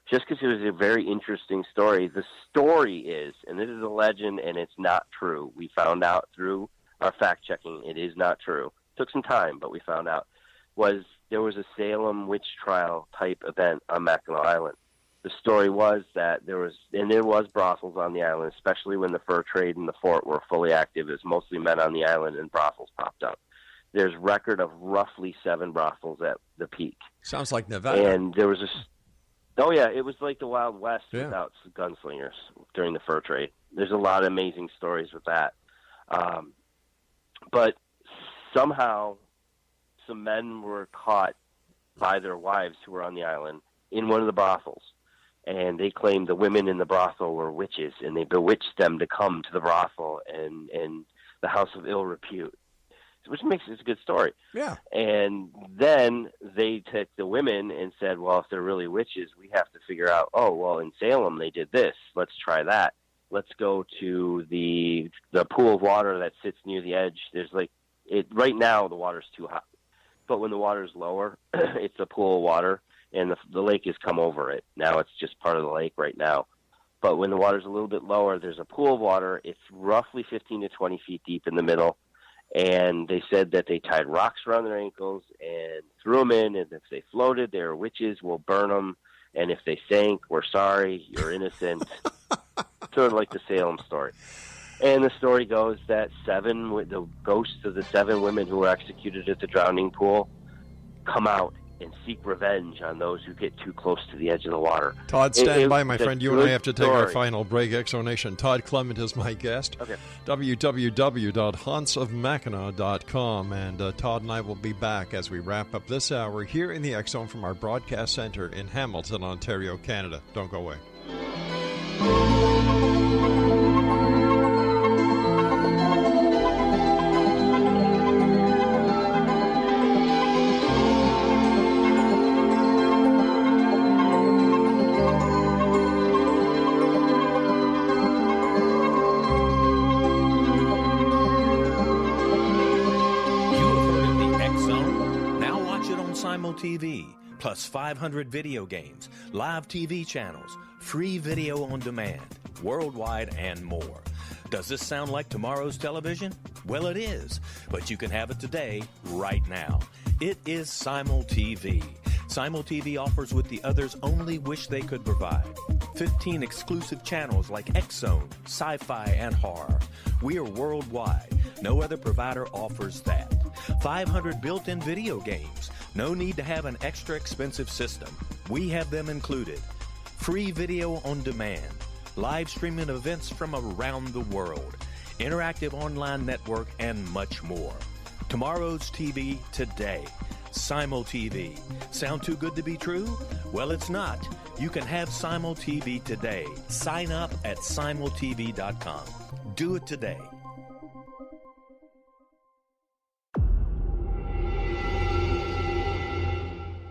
[SPEAKER 5] just because it was a very interesting story. The story is, and this is a legend, and it's not true. We found out through our fact-checking it is not true. It took some time, but we found out. There was a Salem witch trial type event on Mackinac Island. The story was that there was brothels on the island, especially when the fur trade and the fort were fully active. It was mostly men on the island, and brothels popped up. There's record of roughly 7 brothels at the peak.
[SPEAKER 4] Sounds like Nevada.
[SPEAKER 5] And there was it was like the Wild West without gunslingers during the fur trade. There's a lot of amazing stories with that. But somehow some men were caught by their wives who were on the island in one of the brothels. And they claimed the women in the brothel were witches, and they bewitched them to come to the brothel and the house of ill repute, which makes it a good story.
[SPEAKER 4] Yeah.
[SPEAKER 5] And then they took the women and said, well, if they're really witches, we have to figure out, in Salem they did this. Let's try that. Let's go to the pool of water that sits near the edge. There's right now the water's too hot. But when the water's lower, it's a pool of water. And the lake has come over it. Now it's just part of the lake right now. But when the water's a little bit lower, there's a pool of water. It's roughly 15 to 20 feet deep in the middle. And they said that they tied rocks around their ankles and threw them in. And if they floated, they were witches. We'll burn them. And if they sank, we're sorry. You're innocent. Sort of like the Salem story. And the story goes that the ghosts of the 7 women who were executed at the drowning pool come out and seek revenge on those who get too close to the edge of the water.
[SPEAKER 4] Todd, stand by, my friend. You and I have to take our
[SPEAKER 5] story.
[SPEAKER 4] final break. Exonation. Todd Clement is my guest.
[SPEAKER 5] Okay.
[SPEAKER 4] www.hauntsofmackinac.com. And Todd and I will be back as we wrap up this hour here in the X Zone from our broadcast center in Hamilton, Ontario, Canada. Don't go away.
[SPEAKER 6] TV, plus 500 video games, live TV channels, free video on demand, worldwide, and more. Does this sound like tomorrow's television? Well, it is, but you can have it today, right now. It is Simul TV. Simul TV offers what the others only wish they could provide. 15 exclusive channels like X Zone, sci-fi, and horror. We are worldwide. No other provider offers that. 500 built-in video games. No need to have an extra expensive system. We have them included. Free video on demand. Live streaming events from around the world. Interactive online network, and much more. Tomorrow's TV today. Simul TV. Sound too good to be true? Well, it's not. You can have Simul TV today. Sign up at simultv.com. Do it today.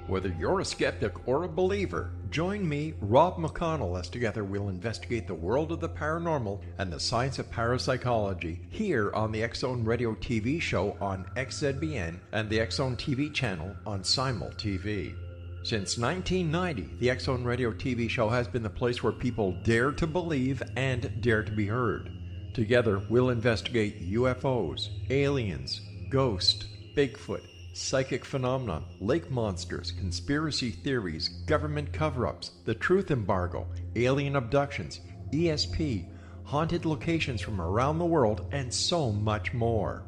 [SPEAKER 4] Whether you're a skeptic or a believer, join me, Rob McConnell, as together we'll investigate the world of the paranormal and the science of parapsychology here on the X Zone Radio TV show on XZBN and the X Zone TV channel on Simul TV. Since 1990, the X Zone Radio TV show has been the place where people dare to believe and dare to be heard. Together, we'll investigate U.F.O.s, aliens, ghosts, Bigfoot, psychic phenomenon, lake monsters, conspiracy theories, government cover-ups, the truth embargo, alien abductions, ESP, haunted locations from around the world, and so much more.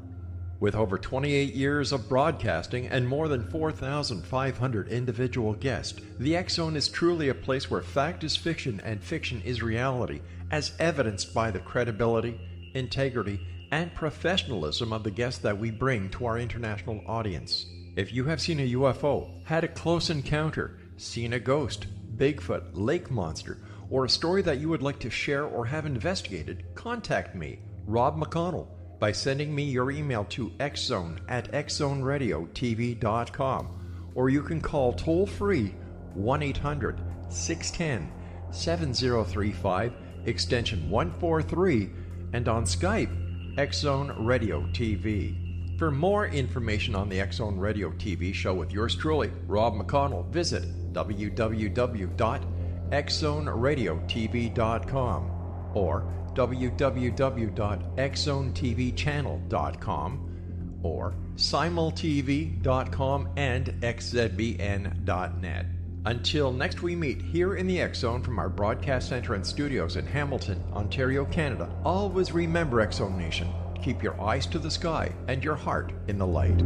[SPEAKER 4] With over 28 years of broadcasting and more than 4,500 individual guests, the X Zone is truly a place where fact is fiction and fiction is reality, as evidenced by the credibility, integrity, and professionalism of the guests that we bring to our international audience. If you have seen a UFO, had a close encounter, seen a ghost, Bigfoot, lake monster, or a story that you would like to share or have investigated, contact me, Rob McConnell, by sending me your email to xzone@xzoneradiotv.com, or you can call toll-free 1-800-610-7035, extension 143, and on Skype, X-Zone Radio TV. For more information on the X-Zone Radio TV show with yours truly, Rob McConnell, visit www.xzoneradiotv.com or www.xzonetvchannel.com or simultv.com and xzbn.net. Until next we meet here in the X-Zone from our broadcast center and studios in Hamilton, Ontario, Canada, always remember, X-Zone Nation, keep your eyes to the sky and your heart in the light.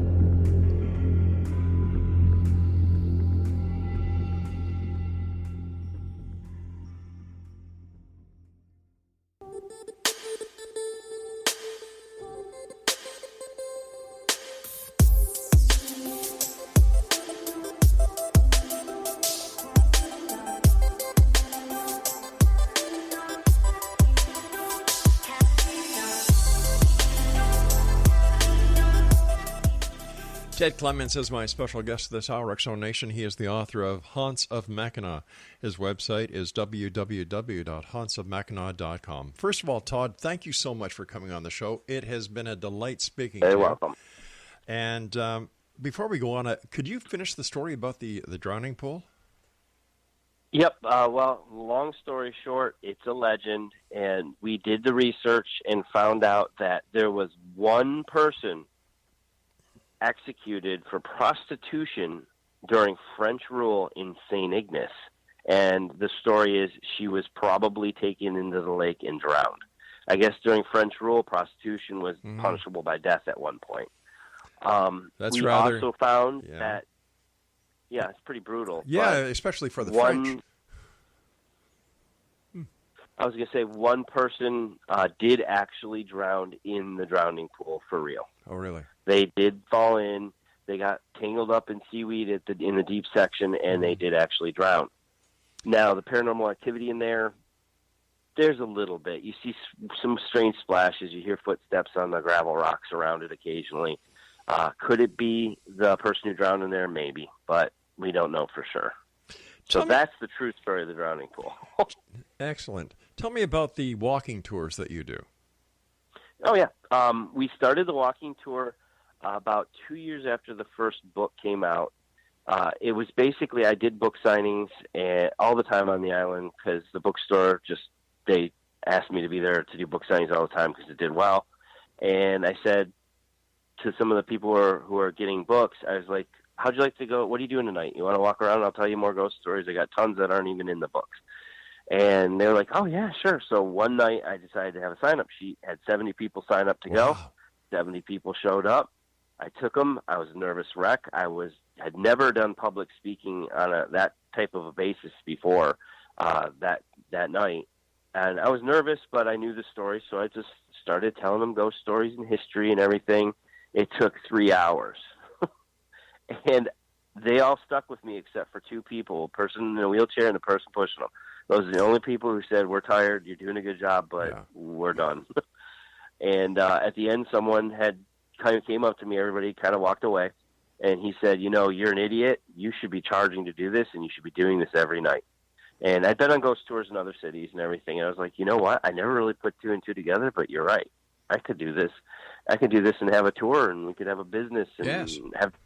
[SPEAKER 4] Todd Clements is my special guest this hour, X-Zone Nation. He is the author of Haunts of Mackinac. His website is www.hauntsofmackinac.com. First of all, Todd, thank you so much for coming on the show. It has been a delight speaking to you.
[SPEAKER 5] You're welcome.
[SPEAKER 4] And before we go on, could you finish the story about the drowning pool?
[SPEAKER 5] Yep. Well, long story short, it's a legend, and we did the research and found out that there was one person executed for prostitution during French rule in St. Ignace. And the story is she was probably taken into the lake and drowned. I guess during French rule, prostitution was punishable by death at one point. We also found that, it's pretty brutal.
[SPEAKER 4] Yeah, especially for the French.
[SPEAKER 5] I was going to say one person did actually drown in the drowning pool for real.
[SPEAKER 4] Oh, really?
[SPEAKER 5] They did fall in. They got tangled up in seaweed in the deep section, and they did actually drown. Now, the paranormal activity in there's a little bit. You see some strange splashes. You hear footsteps on the gravel rocks around it occasionally. Could it be the person who drowned in there? Maybe, but we don't know for sure. So that's the true story of the drowning pool.
[SPEAKER 4] Excellent. Tell me about the walking tours that you do.
[SPEAKER 5] Oh, yeah. We started the walking tour about 2 years after the first book came out. It was basically, I did book signings all the time on the island because the bookstore they asked me to be there to do book signings all the time because it did well. And I said to some of the people who are getting books, I was like, how'd you like to go? What are you doing tonight? You want to walk around? I'll tell you more ghost stories. I got tons that aren't even in the books. And they were like, oh, yeah, sure. So one night I decided to have a sign-up sheet. Had 70 people sign up to go. 70 people showed up. I took them. I was a nervous wreck. Had never done public speaking on that type of a basis before that night. And I was nervous, but I knew the story, so I just started telling them ghost stories and history and everything. It took 3 hours. And they all stuck with me except for two people, a person in a wheelchair and a person pushing them. Those are the only people who said, we're tired, you're doing a good job, but we're done. And at the end, someone had kind of came up to me, everybody kind of walked away, and he said, you're an idiot. You should be charging to do this, and you should be doing this every night. And I've been on ghost tours in other cities and everything, and I was like, you know what? I never really put two and two together, but you're right. I could do this. I could do this and have a tour, and we could have a business, and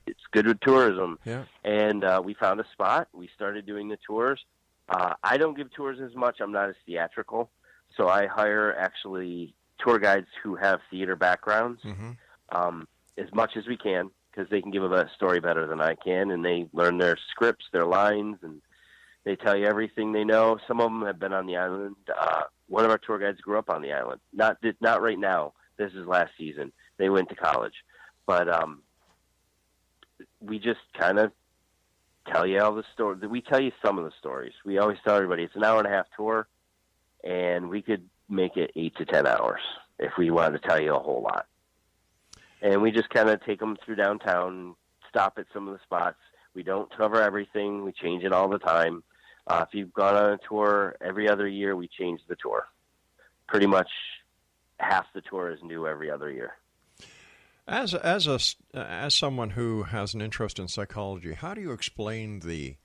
[SPEAKER 5] it's good with tourism. Yeah. And we found a spot. We started doing the tours. I don't give tours as much. I'm not as theatrical, so I hire actually tour guides who have theater backgrounds as much as we can because they can give a story better than I can, and they learn their scripts, their lines, and they tell you everything they know. Some of them have been on the island. One of our tour guides grew up on the island. Not right now. This is last season. They went to college. But we just kind of tell you all the stories. We tell you some of the stories. We always tell everybody it's an hour-and-a-half tour, and we could make it 8 to 10 hours if we wanted to tell you a whole lot. And we just kind of take them through downtown, stop at some of the spots. We don't cover everything. We change it all the time. If you've gone on a tour every other year, we change the tour. Pretty much half the tour is new every other year.
[SPEAKER 4] As someone who has an interest in psychology, how do you explain the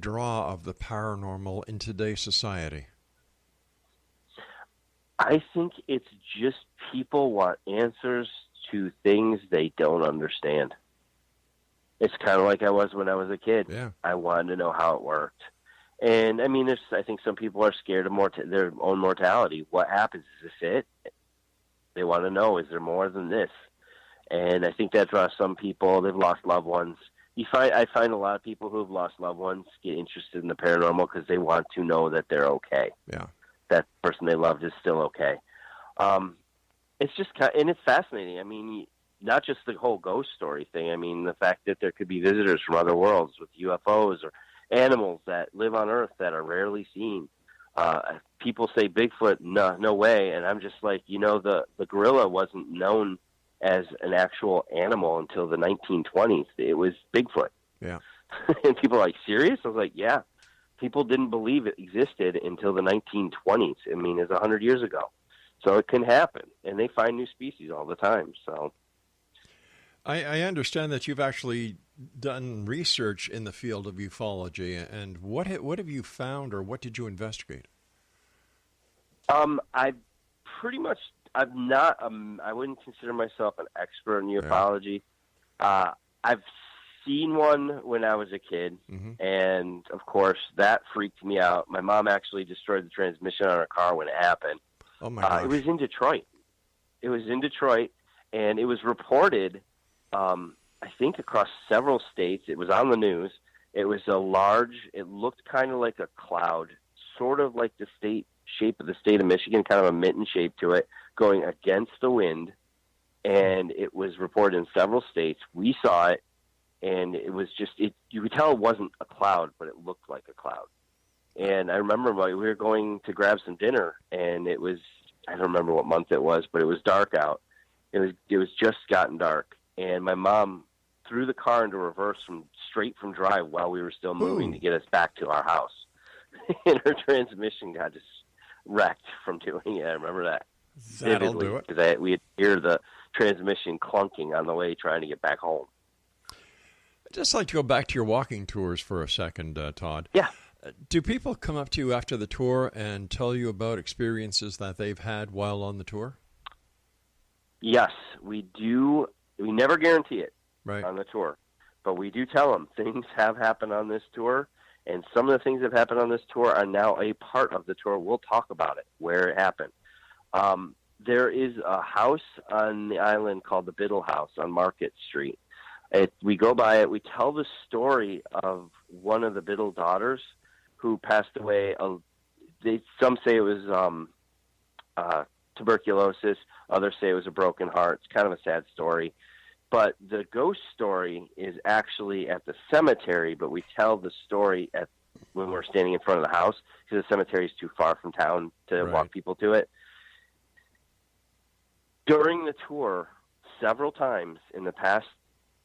[SPEAKER 4] draw of the paranormal in today's society?
[SPEAKER 5] I think it's just people want answers to things they don't understand. It's kind of like I was when I was a kid.
[SPEAKER 4] Yeah.
[SPEAKER 5] I wanted to know how it worked. And, I mean, I think some people are scared of their own mortality. What happens? Is this it? They want to know, is there more than this? And I think that draws some people. They've lost loved ones. I find a lot of people who have lost loved ones get interested in the paranormal because they want to know that they're okay.
[SPEAKER 4] Yeah.
[SPEAKER 5] That person they loved is still okay. It's just and it's fascinating. I mean, not just the whole ghost story thing. I mean, the fact that there could be visitors from other worlds with U.F.O.s or animals that live on Earth that are rarely seen. People say Bigfoot, no way. And I'm just like, the gorilla wasn't known as an actual animal until the 1920s. It was Bigfoot.
[SPEAKER 4] Yeah.
[SPEAKER 5] And people are like, serious? I was like, yeah. People didn't believe it existed until the 1920s. I mean, it's 100 years ago. So it can happen. And they find new species all the time. So
[SPEAKER 4] I understand that you've actually done research in the field of ufology. And what have you found, or what did you investigate?
[SPEAKER 5] I wouldn't consider myself an expert in ufology.
[SPEAKER 4] Yeah.
[SPEAKER 5] I've seen one when I was a kid, and of course that freaked me out. My mom actually destroyed the transmission on her car when it happened.
[SPEAKER 4] Oh my gosh.
[SPEAKER 5] It was in Detroit. And it was reported, I think, across several states. It was on the news. It was it looked kind of like a cloud, sort of like the shape of the state of Michigan, kind of a mitten shape to it, going against the wind. And it was reported in several states. We saw it. And it was just, you could tell it wasn't a cloud, but it looked like a cloud. And I remember we were going to grab some dinner, and it was, I don't remember what month it was, but it was dark out. It was just gotten dark. And my mom threw the car into reverse straight from drive while we were still moving to get us back to our house. And her transmission got just wrecked from doing it. I remember that.
[SPEAKER 4] That'll do it.
[SPEAKER 5] Because we had heard the transmission clunking on the way trying to get back home.
[SPEAKER 4] I'd just like to go back to your walking tours for a second, Todd.
[SPEAKER 5] Yeah.
[SPEAKER 4] Do people come up to you after the tour and tell you about experiences that they've had while on the tour?
[SPEAKER 5] Yes, we do. We never guarantee it on the tour, but we do tell them things have happened on this tour, and some of the things that have happened on this tour are now a part of the tour. We'll talk about it, where it happened. There is a house on the island called the Biddle House on Market Street. We go by it. We tell the story of one of the Biddle daughters who passed away. Some say it was tuberculosis. Others say it was a broken heart. It's kind of a sad story. But the ghost story is actually at the cemetery, but we tell the story when we're standing in front of the house because the cemetery is too far from town to walk people to it. During the tour, several times in the past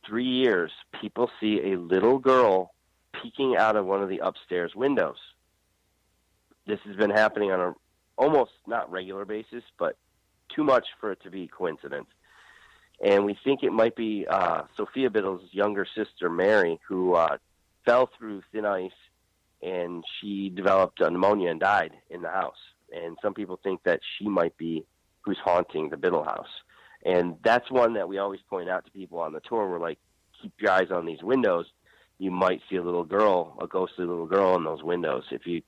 [SPEAKER 5] 3 years, people see a little girl peeking out of one of the upstairs windows. This has been happening on a almost not regular basis, but too much for it to be coincidence. And we think it might be Sophia Biddle's younger sister, Mary, who fell through thin ice, and she developed pneumonia and died in the house. And some people think that she might be who's haunting the Biddle House. And that's one that we always point out to people on the tour. We're like, keep your eyes on these windows. You might see a little girl, a ghostly little girl in those windows.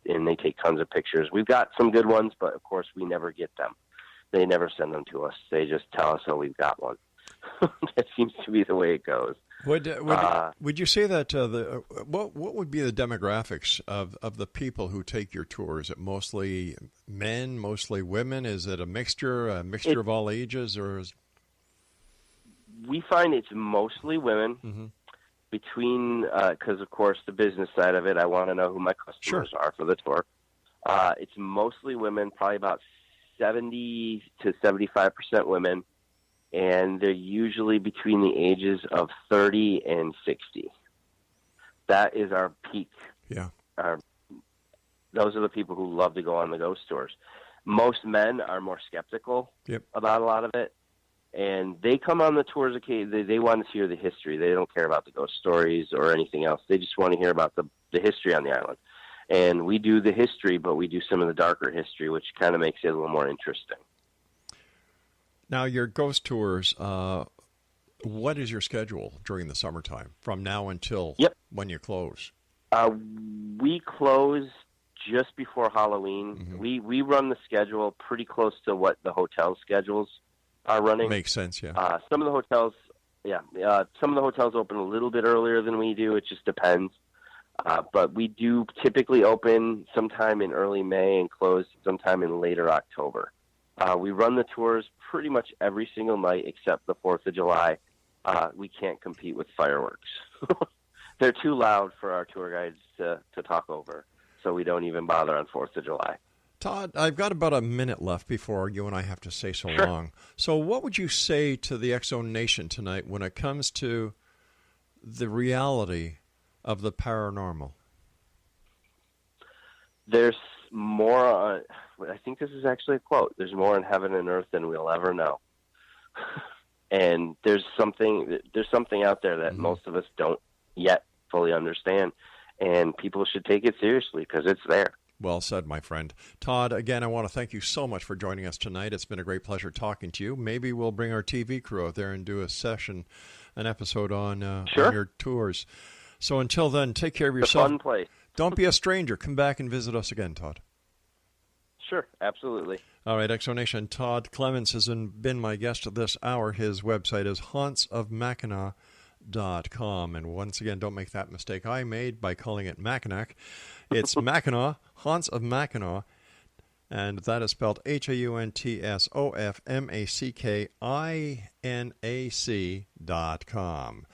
[SPEAKER 5] And they take tons of pictures. We've got some good ones, but of course we never get them. They never send them to us. They just tell us, oh, we've got one. That seems to be the way it goes.
[SPEAKER 4] Would you say that what would be the demographics of the people who take your tour? Is it mostly men, mostly women? Is it a mixture of all ages, or
[SPEAKER 5] we find it's mostly women. Because of course the business side of it, I want to know who my customers are for the tour. It's mostly women, probably about 70 to 75% women, and they're usually between the ages of 30 and 60. That is our peak.
[SPEAKER 4] Yeah.
[SPEAKER 5] Those are the people who love to go on the ghost tours. Most men are more skeptical about a lot of it, and they come on the tours occasionally. They want to hear the history. They don't care about the ghost stories or anything else. They just want to hear about the history on the island. And we do the history, but we do some of the darker history, which kind of makes it a little more interesting.
[SPEAKER 4] Now, your ghost tours, what is your schedule during the summertime from now until when you close?
[SPEAKER 5] We close just before Halloween. Mm-hmm. We run the schedule pretty close to what the hotel schedules are running.
[SPEAKER 4] Makes sense, yeah.
[SPEAKER 5] Some of the hotels open a little bit earlier than we do. It just depends. But we do typically open sometime in early May and close sometime in later October. We run the tours pretty much every single night except the 4th of July. We can't compete with fireworks. They're too loud for our tour guides to talk over, so we don't even bother on 4th of July.
[SPEAKER 4] Todd, I've got about a minute left before you and I have to say so long. So what would you say to the X-Zone Nation tonight when it comes to the reality of the paranormal?
[SPEAKER 5] There's more I think this is actually a quote. There's more in heaven and earth than we'll ever know. And there's something out there that most of us don't yet fully understand, and people should take it seriously because it's there.
[SPEAKER 4] Well said, my friend. Todd, again, I want to thank you so much for joining us tonight. It's been a great pleasure talking to you. Maybe we'll bring our TV crew out there and do an episode on your tours. So until then, take care of yourself.
[SPEAKER 5] It's a fun place.
[SPEAKER 4] Don't be a stranger. Come back and visit us again, Todd.
[SPEAKER 5] Sure, absolutely.
[SPEAKER 4] All right, X-Zone, Todd Clements has been my guest of this hour. His website is hauntsofmackinac.com. And once again, don't make that mistake I made by calling it Mackinac. It's Mackinac, Haunts of Mackinac, and that is spelled HAUNTSOFMACKINAC.com.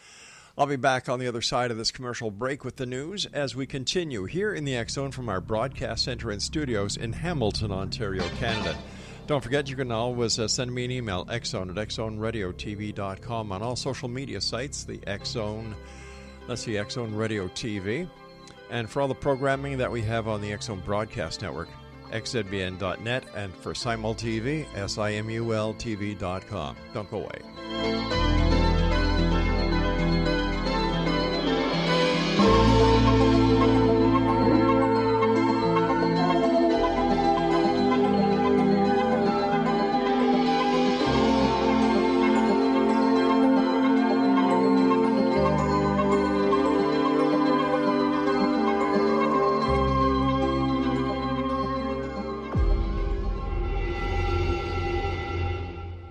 [SPEAKER 4] I'll be back on the other side of this commercial break with the news as we continue here in the X-Zone from our broadcast center and studios in Hamilton, Ontario, Canada. Don't forget, you can always send me an email, xzone at xzoneradiotv.com, on all social media sites, the X-Zone, X-Zone Radio TV. And for all the programming that we have on the X-Zone Broadcast Network, xzbn.net, and for SimulTV, SIMULTV.com. Don't go away.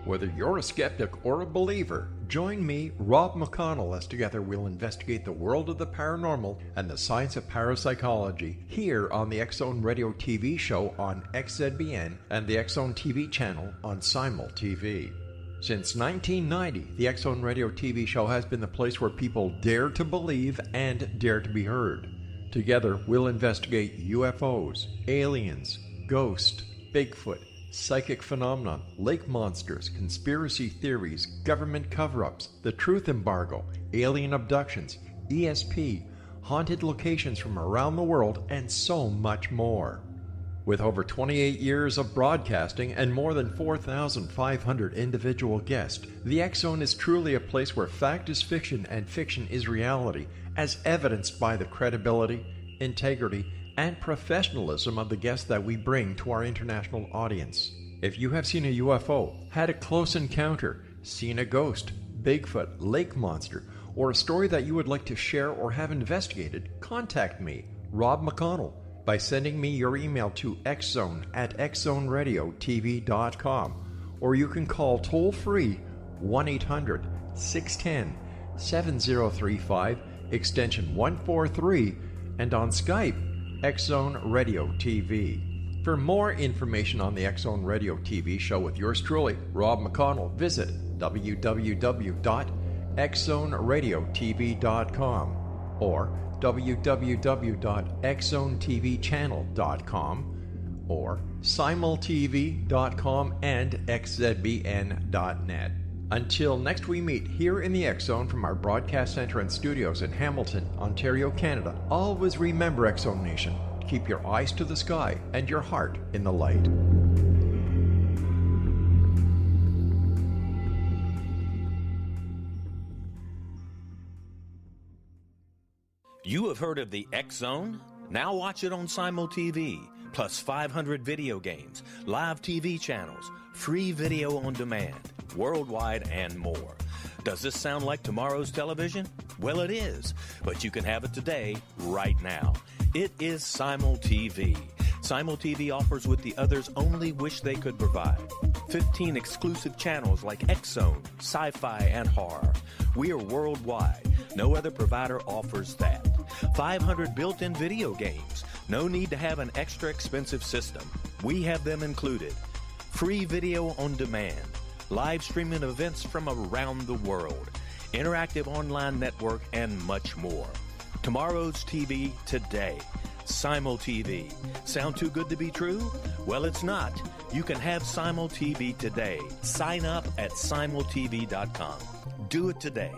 [SPEAKER 4] Whether you're a skeptic or a believer, join me, Rob McConnell, as together we'll investigate the world of the paranormal and the science of parapsychology here on the X-Zone Radio TV show on XZBN and the X-Zone TV channel on Simul TV. Since 1990, the X-Zone Radio TV show has been the place where people dare to believe and dare to be heard. Together, we'll investigate U.F.O.s, aliens, ghosts, Bigfoot, psychic phenomenon, lake monsters, conspiracy theories, government cover-ups, the truth embargo, alien abductions, ESP, haunted locations from around the world, and so much more. With over 28 years of broadcasting and more than 4,500 individual guests, the X-Zone is truly a place where fact is fiction and fiction is reality, as evidenced by the credibility, integrity, and professionalism of the guests that we bring to our international audience. If you have seen a UFO, had a close encounter, seen a ghost, Bigfoot, lake monster, or a story that you would like to share or have investigated, contact me, Rob McConnell, by sending me your email to xzone at xzoneradiotv.com, or you can call toll-free 1-800-610-7035, extension 143, and on Skype, X-Zone Radio TV. For more information on the X-Zone Radio TV show with yours truly, Rob McConnell, visit www.xzoneradiotv.com or www.xzonetvchannel.com or simultv.com and xzbn.net. Until next we meet here in the X Zone from our broadcast center and studios in Hamilton, Ontario, Canada, always remember, X Zone Nation, keep your eyes to the sky and your heart in the light.
[SPEAKER 6] You have heard of the X Zone? Now watch it on Simul TV, plus 500 video games, live TV channels, free video on demand, worldwide, and more. Does this sound like tomorrow's television? Well, it is, but you can have it today, right now. It is Simul TV. Simul TV offers what the others only wish they could provide. 15 exclusive channels like X Zone, sci-fi, and horror. We are worldwide. No other provider offers that. 500 built-in video games. No need to have an extra expensive system. We have them included. Free video on demand. Live streaming events from around the world. Interactive online network, and much more. Tomorrow's TV today. Simul TV. Sound too good to be true? Well, it's not. You can have Simul TV today. Sign up at simultv.com. Do it today.